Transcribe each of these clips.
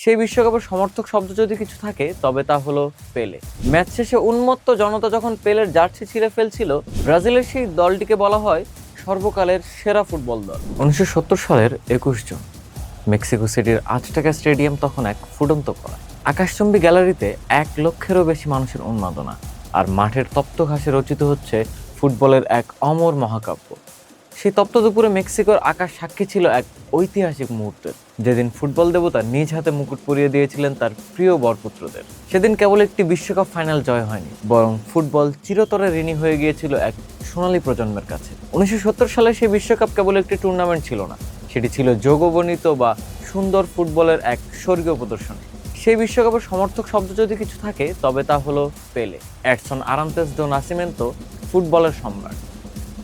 সেই বিশ্বকাপের সমর্থক শব্দ যদি কিছু থাকে তবে তা হলো পেলে। ম্যাচ শেষে উন্মত্ত জনতা যখন পেলের জার্সি ছিঁড়ে ফেলছিল, ব্রাজিলের সেই দলটিকে বলা হয় সর্বকালের সেরা ফুটবল দল। 1970 সালের 21 জুন মেক্সিকো সিটির আজটেকা স্টেডিয়াম তখন এক ফুটন্ত করা। আকাশচুম্বী গ্যালারিতে 1 লক্ষেরও বেশি মানুষের উন্মাদনা, আর মাঠের তপ্ত ঘাসে রচিত হচ্ছে ফুটবলের এক অমর মহাকাব্য। সেই তপ্ত দুপুরে মেক্সিকোর আকাশ সাক্ষী ছিল এক ঐতিহাসিক মুহূর্তের, যেদিন ফুটবল দেবতা নিজ হাতে মুকুট পরিয়ে দিয়েছিলেন তার প্রিয় বরপুত্রদের। সেদিন কেবল একটি বিশ্বকাপ ফাইনাল জয় হয়নি, বরং ফুটবল চিরতরে ঋণী হয়ে গিয়েছিল এক সোনালী প্রজন্মের কাছে। 1970 সালে সেই বিশ্বকাপ কেবল একটি টুর্নামেন্ট ছিল না, সেটি ছিল যোগবর্ণিত বা সুন্দর ফুটবলের এক স্বর্গীয় প্রদর্শনী। সেই বিশ্বকাপের সমর্থক শব্দ যদি কিছু থাকে তবে তা হলো পেলে, এডসন আরান্তেস ডো নাসিমেন্তো, ফুটবলের সম্রাট।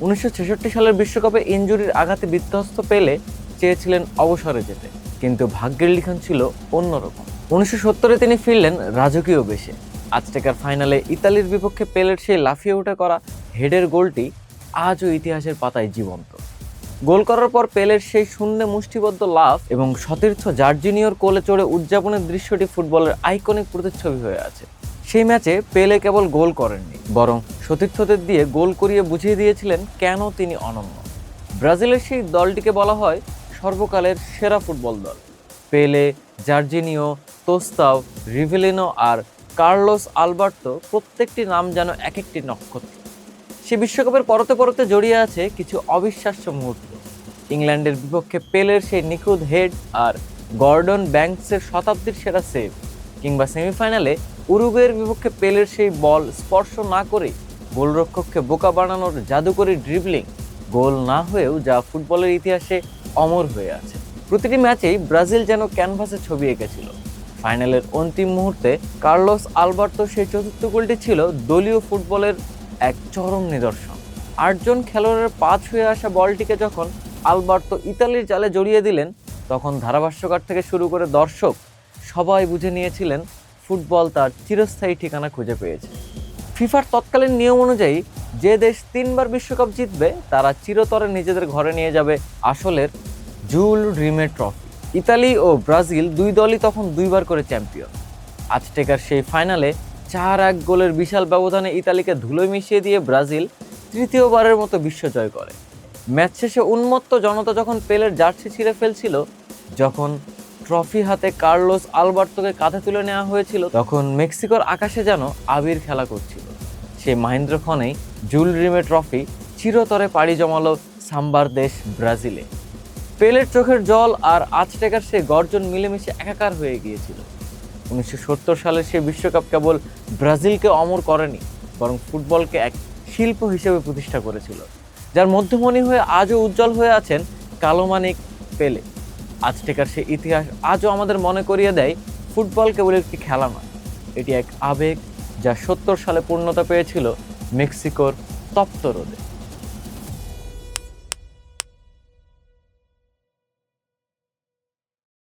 1966 সালের বিশ্বকাপে ইনজুরির আঘাতে বিধ্বস্ত পেলে চেয়েছিলেন অবসরে যেতে, কিন্তু ভাগ্যের লিখন ছিল অন্যরকম। 1970-এ তিনি ফিরলেন রাজকীয় বেশে। আজটেকার ফাইনালে ইতালির বিপক্ষে পেলের সেই লাফিয়ে উঠে করা হেডের গোলটি আজও ইতিহাসের পাতায় জীবন্ত। গোল করার পর পেলের সেই শূন্যে মুষ্টিবদ্ধ লাফ এবং সতীর্থ জার্জিনিওর কোলে চড়ে উদযাপনের দৃশ্যটি ফুটবলের আইকনিক প্রতিচ্ছবি হয়ে আছে। সেই ম্যাচে পেলে কেবল গোল করেননি, বরং সতীর্থদের দিয়ে গোল করিয়ে বুঝিয়ে দিয়েছিলেন কেন তিনি অনন্য। ব্রাজিলের সেই দলটিকে বলা হয় সর্বকালের সেরা ফুটবল দল। পেলে, জার্জিনিও, তোস্তাও, রিভেলিনো আর কার্লোস আলবার্তো, প্রত্যেকটি নাম যেন এক একটি নক্ষত্র। সে বিশ্বকাপের পরতে পরতে জড়িয়ে আছে কিছু অবিশ্বাস্য মুহূর্ত। ইংল্যান্ডের বিপক্ষে পেলের সেই নিখুঁত হেড আর গর্ডন ব্যাংকসের শতাব্দীর সেরা সেভ, কিংবা সেমিফাইনালে উরুগুয়ের বিপক্ষে পেলের সেই বল স্পর্শ না করে গোলরক্ষককে বোকা বানানোর জাদুকরী ড্রিবলিং, গোল না হয়েও যা ফুটবলের ইতিহাসে অমর হয়ে আছে। প্রতিটি ম্যাচেই ব্রাজিল যেন ক্যানভাসে ছবি এঁকেছিল। ফাইনালের অন্তিম মুহূর্তে কার্লোস আলবার্তো সেই চতুর্থ গোলটি ছিল দলীয় ফুটবলের এক চরম নিদর্শন। 8 জন খেলোয়াড়ের পা ছুঁয়ে আসা বলটিকে যখন আলবার্তো ইতালির জালে জড়িয়ে দিলেন, তখন ধারাভাষ্যকার থেকে শুরু করে দর্শক সবাই বুঝে নিয়েছিলেন ফুটবল তার চিরস্থায়ী ঠিকানা খুঁজে পেয়েছে। ফিফার তৎকালীন নিয়ম অনুযায়ী যে দেশ 3 বার বিশ্বকাপ জিতবে তারা চিরতরে নিজেদের ঘরে নিয়ে যাবে আসলের জুল রিমে ট্রফি। ইতালি ও ব্রাজিল দুই দলই তখন 2 বার করে চ্যাম্পিয়ন। আজটেকার সেই ফাইনালে 4-1 গোলের বিশাল ব্যবধানে ইতালিকে ধুলোয় মিশিয়ে দিয়ে ব্রাজিল তৃতীয়বারের মতো বিশ্ব জয় করে। ম্যাচ শেষে উন্মত্ত জনতা যখন পেলের জার্সি ছিঁড়ে ফেলছিল, যখন ট্রফি হাতে কার্লোস আলবার্তোকে কাঁধে তুলে নেওয়া হয়েছিল, তখন মেক্সিকোর আকাশে যেন আবির খেলা করছিল। সেই মাহেন্দ্রক্ষণেই জুল রিমে ট্রফি চিরতরে পাড়ি জমালো সাম্বার দেশ ব্রাজিলে। পেলের চোখের জল আর আজটেকার সেই গর্জন মিলেমিশে একাকার হয়ে গিয়েছিল। 1970 সালের সেই বিশ্বকাপ কেবল ব্রাজিলকে অমর করেনি, বরং ফুটবলকে এক শিল্প হিসেবে প্রতিষ্ঠা করেছিল, যার মধ্যমণি হয়ে আজও উজ্জ্বল হয়ে আছেন কালো মানিক পেলে। আজটেকার সেই ইতিহাস আজও আমাদের মনে করিয়ে দেয় ফুটবল কেবল একটি খেলা নয়, এটি এক আবেগ যা 70 সালে পূর্ণতা পেয়েছিল মেক্সিকোর তপ্ত রোদে।